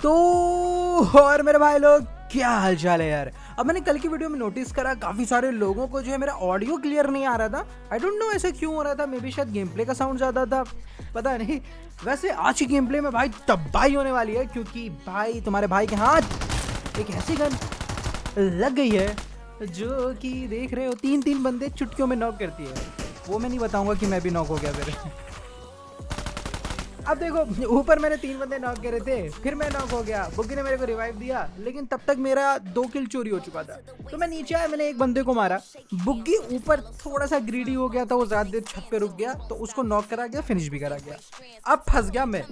तो और मेरे भाई लोग क्या हाल चाल है यार। अब मैंने कल की वीडियो में नोटिस करा काफी सारे लोगों को जो है मेरा ऑडियो क्लियर नहीं आ रहा था। आई डोंट नो ऐसा क्यों हो रहा था, मे बी शायद गेम प्ले का साउंड ज्यादा था, पता नहीं। वैसे आज की गेम प्ले में भाई तबाही होने वाली है, क्योंकि भाई तुम्हारे भाई के हाथ एक ऐसी गन लग गई है जो कि देख रहे हो 3-3 बंदे चुटकियों में नॉक करती है। वो मैं नहीं बताऊंगा कि मैं भी नॉक हो गया फिर। अब देखो, ऊपर मैंने 3 बंदे नॉक करे थे, फिर मैं नॉक हो गया, बुग्गी ने मेरे को रिवाइव दिया, लेकिन तब तक मेरा 2 किल चोरी हो चुका था। तो मैं नीचे आया, मैंने एक बंदे को मारा, बुग्गी ऊपर थोड़ा सा ग्रीडी हो गया था, वो ज्यादा देर छत पे रुक गया, तो उसको नॉक करा गया, फिनिश भी करा गया। अब फंस गया मैं,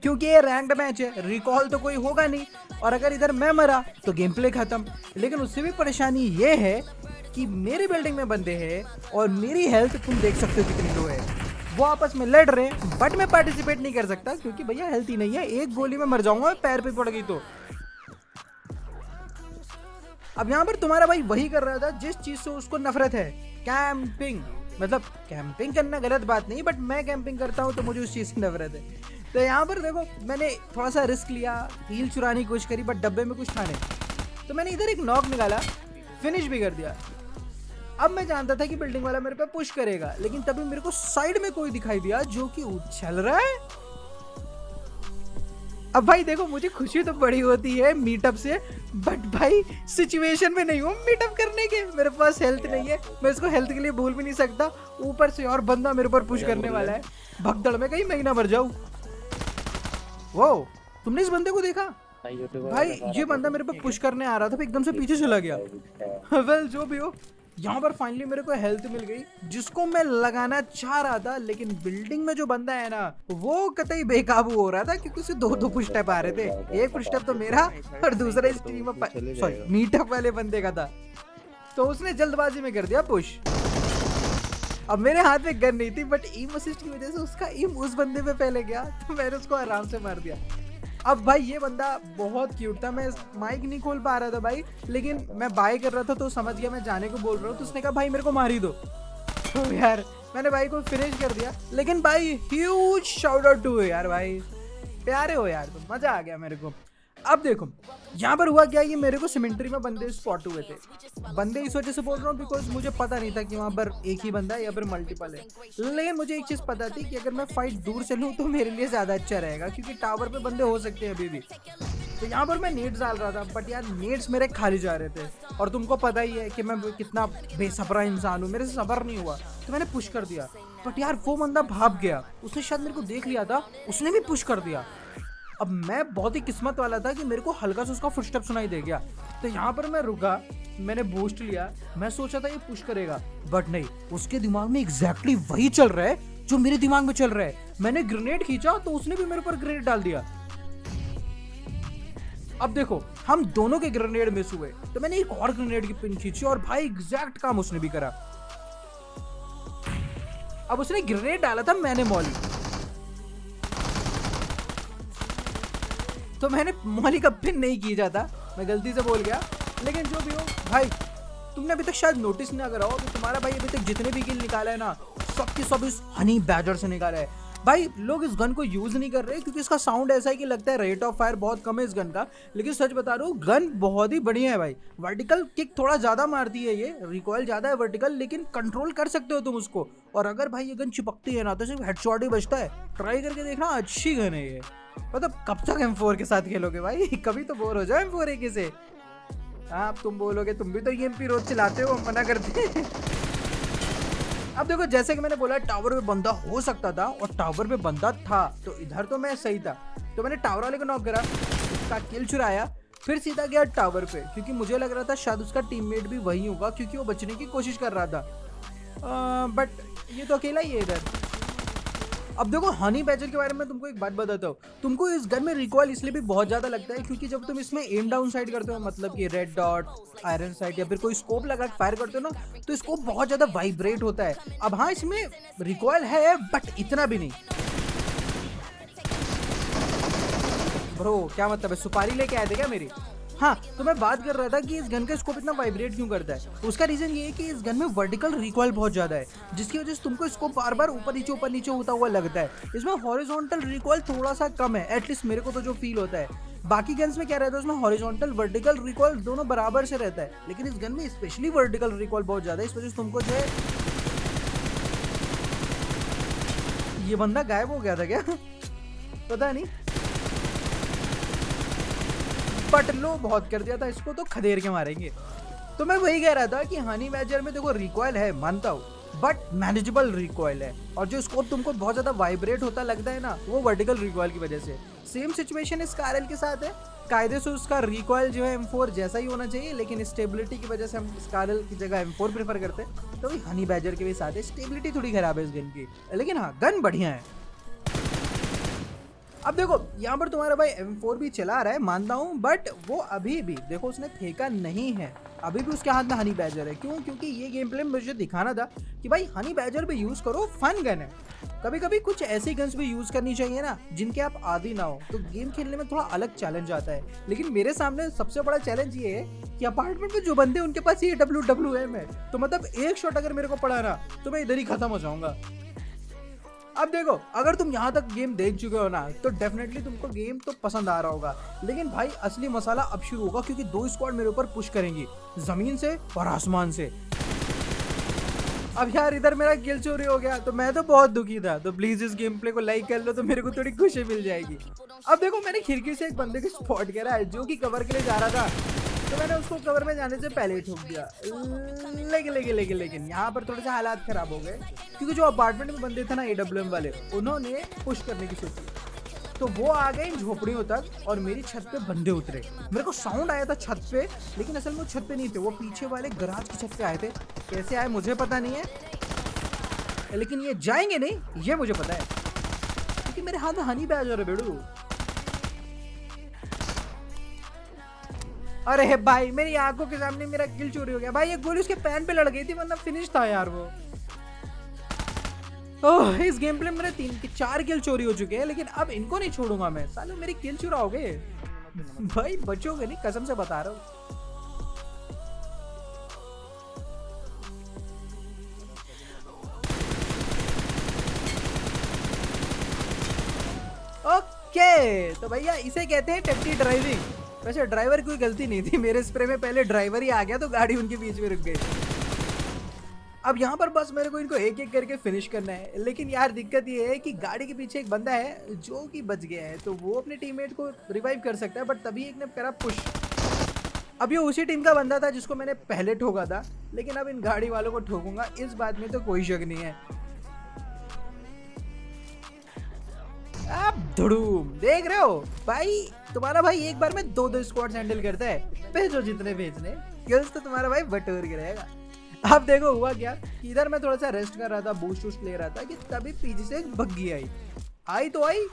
क्योंकि ये रैंक्ड मैच है, रिकॉल तो कोई होगा नहीं, और अगर इधर मैं मरा तो गेम प्ले खत्म। लेकिन उससे भी परेशानी ये है कि मेरी बिल्डिंग में बंदे हैं और मेरी हेल्थ तुम देख सकते हो कितनी लो है। वो आपस में लड़ रहे हैं, बट मैं पार्टिसिपेट नहीं कर सकता क्योंकि भैया हेल्थ ही नहीं है, एक गोली में मर जाऊंगा पैर पे पड़ गई तो। अब यहाँ पर तुम्हारा भाई वही कर रहा था जिस चीज से उसको नफरत है, कैंपिंग। मतलब कैंपिंग करना गलत बात नहीं, बट मैं कैंपिंग करता हूँ तो मुझे उस चीज से नफरत है। तो यहाँ पर देखो, मैंने थोड़ा सा रिस्क लिया, हील चुराने की कोशिश करी, बट डब्बे में कुछ था नहीं, तो मैंने इधर एक नॉक निकाला, फिनिश भी कर दिया। अब मैं जानता था कि बिल्डिंग वाला मेरे पे पुश करेगा, लेकिन तभी मेरे को साइड में कोई दिखाई दिया जो कि उछल रहा है। अब भाई देखो, मुझे खुशी तो बड़ी होती है मीटअप से, बट भाई सिचुएशन में नहीं हूँ मीटअप करने के, मेरे पास हेल्थ नहीं है, मैं इसको हेल्थ के लिए भूल भी नहीं सकता। ऊपर से और बंदा मेरे ऊपर पुश करने वाला है, भगदड़ में कहीं मैं ही ना मर जाऊं। वो तुमने इस बंदे को देखा भाई? ये बंदा मेरे पे पुश करने आ रहा था, एकदम से पीछे चला गया। वेल जो भी हो, यहाँ पर फाइनली मेरे को हेल्थ मिल गई जिसको मैं लगाना चाह रहा था, लेकिन बिल्डिंग में जो बंदा है ना, वो कतई बेकाबू हो रहा था, क्योंकि उसे 2-2 पुश स्टेप आ रहे थे। एक पुश स्टेप तो मेरा और दूसरा इस टीम सॉरी मीटअप वाले बंदे का था, तो उसने जल्दबाजी में कर दिया पुश। अब मेरे हाथ में गन नहीं थी, बट एम असिस्ट की वजह से उसका एम उस बंदे पे पहले गया, तो मैंने उसको आराम से मार दिया। अब भाई ये बंदा बहुत क्यूट था, मैं माइक नहीं खोल पा रहा था भाई, लेकिन मैं बाय कर रहा था तो समझ गया मैं जाने को बोल रहा हूँ, तो उसने कहा भाई मेरे को मार ही दो। तो यार मैंने भाई को फिनिश कर दिया, लेकिन भाई ह्यूज शाउट आउट टू यार, भाई प्यारे हो यार तुम, मजा आ गया मेरे को। अब देखो यहाँ पर हुआ क्या, ये मेरे को सिमेंट्री में बंदे स्पॉट हुए थे। बंदे इस वजह से बोल रहा हूँ बिकॉज मुझे पता नहीं था कि वहाँ पर एक ही बंदा है या फिर मल्टीपल है, लेकिन मुझे एक चीज़ पता थी कि अगर मैं फाइट दूर से लूँ तो मेरे लिए ज़्यादा अच्छा रहेगा, क्योंकि टावर पे बंदे हो सकते हैं अभी भी। तो यहाँ पर मैं नेट्स डाल रहा था, बट यार नेट्स मेरे खाली जा रहे थे, और तुमको पता ही है कि मैं कितना बेसब्रा इंसान हूँ, मेरे से सब्र नहीं हुआ, तो मैंने पुश कर दिया। बट यार वो बंदा भाग गया, उसने शायद मेरे को देख लिया था, उसने भी पुश कर दिया। अब मैं बहुत ही किस्मत वाला था कि मेरे को हल्का सा उसका फुटस्टेप सुनाई दे गया, तो यहाँ पर मैं रुका, मैंने बूस्ट लिया, मैं सोचा था ये पुश करेगा, बट नहीं, उसके दिमाग में एग्जैक्टली वही चल रहा है जो मेरे दिमाग में चल रहा है। मैंने ग्रेनेड खींचा तो उसने भी मेरे ऊपर ग्रेनेड डाल दिया। अब देखो हम दोनों के ग्रेनेड मिस हुए, तो मैंने एक और ग्रेनेड की पिन खींची, और भाई एग्जैक्ट काम उसने भी करा। अब उसने ग्रेनेड डाला था, मैंने मॉली, तो मैंने मॉली का पिन नहीं किया जाता, मैं गलती से बोल गया। लेकिन जो भी हो भाई, तुमने अभी तक शायद नोटिस ना करा हो कि तुम्हारा भाई अभी तक जितने भी किल निकाला है ना, सबके सब इस हनी बैडर से निकाला है। भाई लोग इस गन को यूज नहीं कर रहे क्योंकि इसका साउंड ऐसा है कि लगता है रेट ऑफ फायर बहुत कम है इस गन का, लेकिन सच बता रहा हूँ गन बहुत ही बढ़िया है भाई। वर्टिकल किक थोड़ा ज्यादा मारती है, ये रिकॉइल ज्यादा है वर्टिकल, लेकिन कंट्रोल कर सकते हो तुम उसको। और अगर भाई ये गन चिपकती है ना तो सिर्फ हेडशॉट ही बचता है, ट्राई करके देखना, अच्छी गन है ये। मतलब कब तक M4 के साथ खेलोगे भाई, कभी तो बोर हो जाओ M4 AK से। हाँ तुम बोलोगे तुम भी तो EMP रोज चलाते हो, मना करते हैं। अब देखो जैसे कि मैंने बोला टावर पे बंदा हो सकता था, और टावर पे बंदा था, तो इधर तो मैं सही था, तो मैंने टावर वाले को नॉक करा, उसका किल चुराया, फिर सीधा गया टावर पे, क्योंकि मुझे लग रहा था शायद उसका टीममेट भी वही होगा, क्योंकि वो बचने की कोशिश कर रहा था, बट ये तो अकेला ही है इधर। अब देखो हनी बैजर के बारे में तुमको एक बात बताता हूँ, तुमको इस गन में रिकॉइल इसलिए भी बहुत ज्यादा लगता है क्योंकि जब तुम इसमें एम डाउन साइड करते हो, मतलब कि रेड डॉट, आयरन साइड या फिर कोई स्कोप लगा के फायर करते हो ना, तो स्कोप बहुत ज्यादा वाइब्रेट होता है। अब हाँ इसमें रिकॉइल है, बट इतना भी नहीं। ब्रो क्या मतलब है, सुपारी लेके आए थे क्या मेरी? हाँ तो मैं बात कर रहा था कि इस गन का स्कोप इतना वाइब्रेट क्यों करता है। उसका रीजन ये है कि इस गन में वर्टिकल रिकॉइल बहुत ज्यादा है, जिसकी वजह से तुमको स्कोप बार बार ऊपर नीचे होता हुआ लगता है। इसमें हॉरिजॉन्टल रिकॉइल थोड़ा सा कम है, एटलीस्ट मेरे को तो जो फील होता है। बाकी गन्स में क्या रहता है, उसमें हॉरिजॉन्टल वर्टिकल रिकॉल दोनों बराबर से रहता है, लेकिन इस गन में स्पेशली वर्टिकल रिकॉल बहुत ज्यादा है। इस वजह से तुमको जो है, ये बंदा गायब हो गया था क्या पता नहीं, बट लो बहुत कर दिया था इसको, तो खदेड़ के मारेंगे। तो मैं वही कह रहा था कि हनी बैजर में देखो रिकॉइल है, मानता हूँ, बट मैनेजेबल रिकॉइल है, और जो स्कोप तुमको बहुत ज्यादा वाइब्रेट होता लगता है ना, वो वर्टिकल रिकॉइल की वजह से। सेम सिचुएशन इस कारल के साथ है, कायदे से उसका रिकॉइल जो है M4 जैसा ही होना चाहिए, लेकिन स्टेबिलिटी की वजह से हम इस कारल की जगह M4 प्रेफर करते हैं। तो हनी बैजर के भी साथ है, स्टेबिलिटी थोड़ी खराब है इस गन की, लेकिन हाँ गन बढ़िया है। अब देखो यहाँ पर तुम्हारा भाई M4 भी चला रहा है, मानता हूँ, बट वो अभी भी देखो उसने फेंका नहीं है, अभी भी उसके हाथ में हनी बैजर है। क्यों? क्योंकि ये गेम प्ले में मुझे दिखाना था कि भाई हनी बैजर भी यूज करो, फन गन है। कभी कभी कुछ ऐसी गन्स भी यूज करनी चाहिए ना जिनके आप आदी ना हो, तो गेम खेलने में थोड़ा अलग चैलेंज आता है। लेकिन मेरे सामने सबसे बड़ा चैलेंज ये है कि अपार्टमेंट में जो बंदे उनके पास ये WWM है, तो मतलब एक शॉट अगर मेरे को पड़ा ना तो मैं इधर ही खत्म हो जाऊंगा। अब देखो अगर तुम यहाँ तक गेम देख चुके हो ना, तो डेफिनेटली तुमको गेम तो पसंद आ रहा होगा, लेकिन भाई असली मसाला अब शुरू होगा, क्योंकि 2 स्क्वाड मेरे ऊपर पुश करेंगी, जमीन से और आसमान से। अब यार इधर मेरा किल चोरी हो गया, तो मैं तो बहुत दुखी था। तो प्लीज इस गेम प्ले को लाइक कर लो, तो मेरे को थोड़ी खुशी मिल जाएगी। अब देखो मैंने खिड़की से एक बंदे को स्पॉट करा है जो कि कवर के लिए जा रहा था, तो मैंने उसको कवर में जाने से पहले ही ठोक दिया। लेकिन यहाँ पर थोड़े से हालात खराब हो गए, क्योंकि जो अपार्टमेंट में बंदे थे ना AWM वाले, उन्होंने पुश करने की सोची, तो वो आ गए झोपड़ियों तक और मेरी छत पे बंदे उतरे। मेरे को साउंड आया था छत पे, लेकिन असल में वो छत पे नहीं थे, वो पीछे वाले गराज की छत पे आए थे। कैसे आए मुझे पता नहीं है, लेकिन ये जाएंगे नहीं ये मुझे पता है, क्योंकि मेरे हाथ में हनी बैजर है बेड़ू। अरे भाई मेरी आंखों के सामने मेरा किल चोरी हो गया भाई, ये गोली उसके पैन पे लड़ गई थी, वरना फिनिश था यार वो। ओह इस गेम प्ले में मेरे 3-4 किल चोरी हो चुके हैं, लेकिन अब इनको नहीं छोड़ूंगा मैं, सालों मेरी किल चुराओगे भाई, बचोगे नहीं, कसम से बता रहा हूँ। ओके तो भैया इसे कहते हैं टट्टी ड्राइविंग। वैसे ड्राइवर की कोई गलती नहीं थी, मेरे स्प्रे में पहले ड्राइवर ही आ गया, तो गाड़ी उनके बीच में रुक गई। अब यहाँ पर बस मेरे को इनको एक एक करके फिनिश करना है, लेकिन यार दिक्कत ये है कि गाड़ी के पीछे एक बंदा है जो कि बच गया है, तो वो अपने टीममेट को रिवाइव कर सकता है, बट तभी एक ने करा पुश। अब ये उसी टीम का बंदा था जिसको मैंने पहले ठोका था, लेकिन अब इन गाड़ी वालों को ठोकूंगा, इस बात में तो कोई शक नहीं है। अब धड़ूम देख रहे हो भाई, तुम्हारा भाई एक बार में 2-2 स्क्वाड्स हैंडल करता है, भेजो जितने भेजने, किल्स तो तुम्हारा भाई बटोर के रहेगा। अब देखो हुआ क्या, इधर मैं थोड़ा सा रेस्ट कर रहा था, बूस्ट वूस्ट ले रहा था, कि तभी पीछे से एक बग्गी आई तो आई,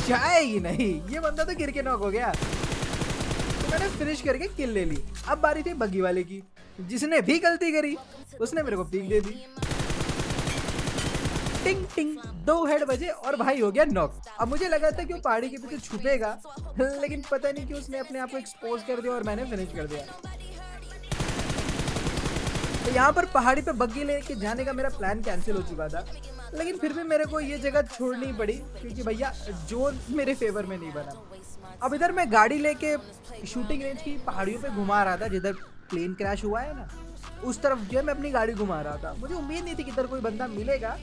जाएगी नहीं, ये बंदा तो गिर के नॉक हो गया, तो मैंने फिनिश करके किल ले ली। अब बारी थी बग्गी वाले की, जिसने भी गलती करी उसने मेरे को पीक दे दी। टिंग टिंग 2 हेड बजे और भाई हो गया नॉक। अब मुझे लगा था कि वो पहाड़ी के पीछे छुपेगा, लेकिन पता नहीं कि उसने अपने आप को एक्सपोज कर दिया और मैंने फिनिश कर दिया। तो यहाँ पर पहाड़ी पे बग्गी लेके जाने का मेरा प्लान कैंसिल हो चुका था, लेकिन फिर भी मेरे को ये जगह छोड़नी पड़ी, क्योंकि भैया जोन मेरे फेवर में नहीं बना। अब इधर मैं गाड़ी लेके शूटिंग रेंज की पहाड़ियों पे घुमा रहा था, जिधर प्लेन क्रैश हुआ है ना, उस तरफ जो है मैं अपनी गाड़ी घुमा रहा था। मुझे उम्मीद नहीं थी कि इधर कोई बंदा मिलेगा,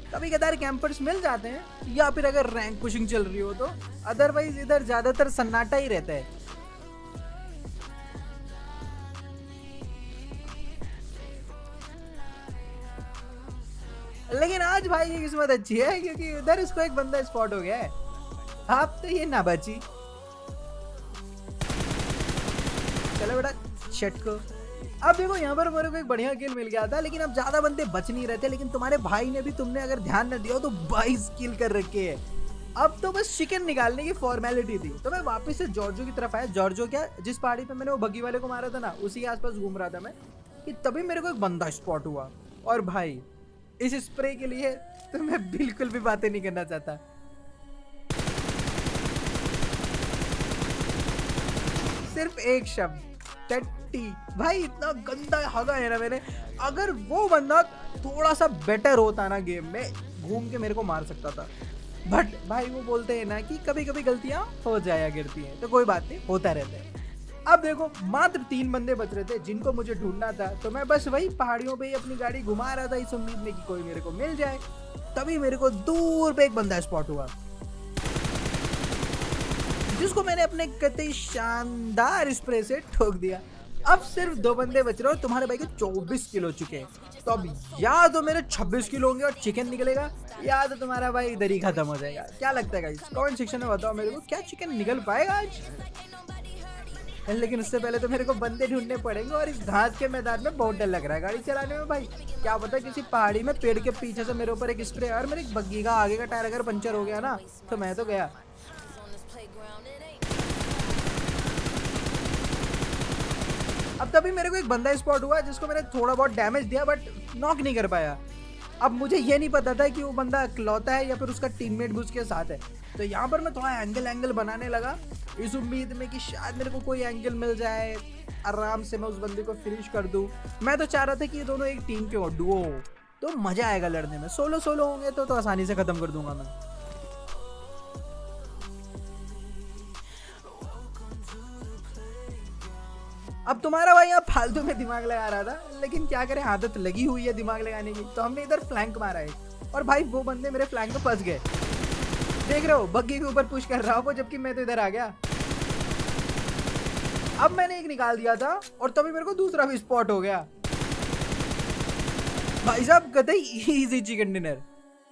कभी कदार कैंपर्स मिल जाते हैं, या फिर अगर रैंक पुशिंग चल रही हो तो, अदरवाइज इधर ज्यादातर सन्नाटा ही रहता है। लेकिन आज भाई की किस्मत अच्छी है, क्योंकि उधर इसको एक बंदा स्पॉट हो गया है, अब तो ये ना बची। चलो बेटा शट को। अब देखो यहाँ पर मेरे को एक बढ़िया किल मिल गया था, लेकिन अब ज्यादा बंदे बच नहीं रहते, लेकिन तुम्हारे भाई ने भी, तुमने अगर ध्यान न दिया हो तो 22 किल कर रखे है। अब तो बस चिकन निकालने की फॉर्मेलिटी थी, तो मैं वापस से जॉर्जो की तरफ आया। जॉर्जो क्या, जिस पहाड़ी पे मैंने वो बग्गी वाले को मारा था ना, उसी के आसपास घूम रहा था मैं, कि तभी मेरे को एक बंदा स्पॉट हुआ। और भाई इस स्प्रे के लिए तो मैं बिल्कुल भी बातें नहीं करना चाहता। सिर्फ एक शब्द, टट्टी। भाई इतना गंदा हगा है ना मैंने, अगर वो बंदा थोड़ा सा बेटर होता ना गेम में, घूम के मेरे को मार सकता था। बट भाई वो बोलते हैं ना कि कभी कभी गलतियां हो जाया करती हैं, तो कोई बात नहीं, होता रहता है। अब देखो मात्र 3 बंदे बच रहे थे जिनको मुझे ढूंढना था, तो मैं बस वही पहाड़ियों पे ही अपनी गाड़ी घुमा रहा था इस उम्मीद में कि कोई मेरे को मिल जाए। तभी मेरे को दूर पे एक बंदा स्पॉट हुआ, जिसको मैंने अपने कतई शानदार स्प्रे से ठोक दिया। अब सिर्फ 2 बंदे बच रहे हो, तुम्हारे भाई के 24 किलो चुके हैं। तो अब या तो मेरे 26 किलो होंगे और चिकन निकलेगा, या तो तुम्हारा भाई इधर ही खत्म हो जाएगा। क्या लगता है गाइस, कमेंट सेक्शन में बताओ मेरे को, क्या चिकन निकल पाएगा आज? लेकिन उससे पहले तो मेरे को बंदे ढूंढने पड़ेंगे, और इस घास के मैदान में बहुत डर लग रहा है गाड़ी चलाने में भाई। क्या पता किसी पहाड़ी में पेड़ के पीछे से मेरे ऊपर एक स्प्रे, और मेरे बग्गी का आगे का टायर अगर पंचर हो गया ना, तो मैं तो गया। अब तभी मेरे को एक बंदा स्पॉट हुआ जिसको मैंने थोड़ा बहुत डैमेज दिया, बट नॉक नहीं कर पाया। अब मुझे ये नहीं पता था कि वो बंदा इकलौता है या फिर उसका टीममेट भी उसके साथ है। तो यहाँ पर मैं थोड़ा एंगल बनाने लगा इस उम्मीद में कि शायद मेरे को कोई एंगल मिल जाए, आराम से मैं उस बंदे को फिनिश कर दूं। मैं तो चाह रहा था कि ये दोनों एक टीम के हो, डुओ हो, तो मजा आएगा लड़ने में। सोलो होंगे तो आसानी से खत्म कर दूंगा मैं। अब तुम्हारा भाई यहाँ फालतू में दिमाग लगा रहा था, लेकिन क्या करें, आदत लगी हुई है दिमाग लगाने की। तो हमने इधर फ्लैंक मारा है, और भाई वो बंदे मेरे फ्लैंक में फंस गए। देख रहे हो, बग्गी के ऊपर पुश कर रहा हूँ वो, जबकि मैं तो इधर आ गया। अब मैंने एक निकाल दिया था, और तभी मेरे को दूसरा भी स्पॉट हो गया। भाई साहब कतई इजी चिकन डिनर।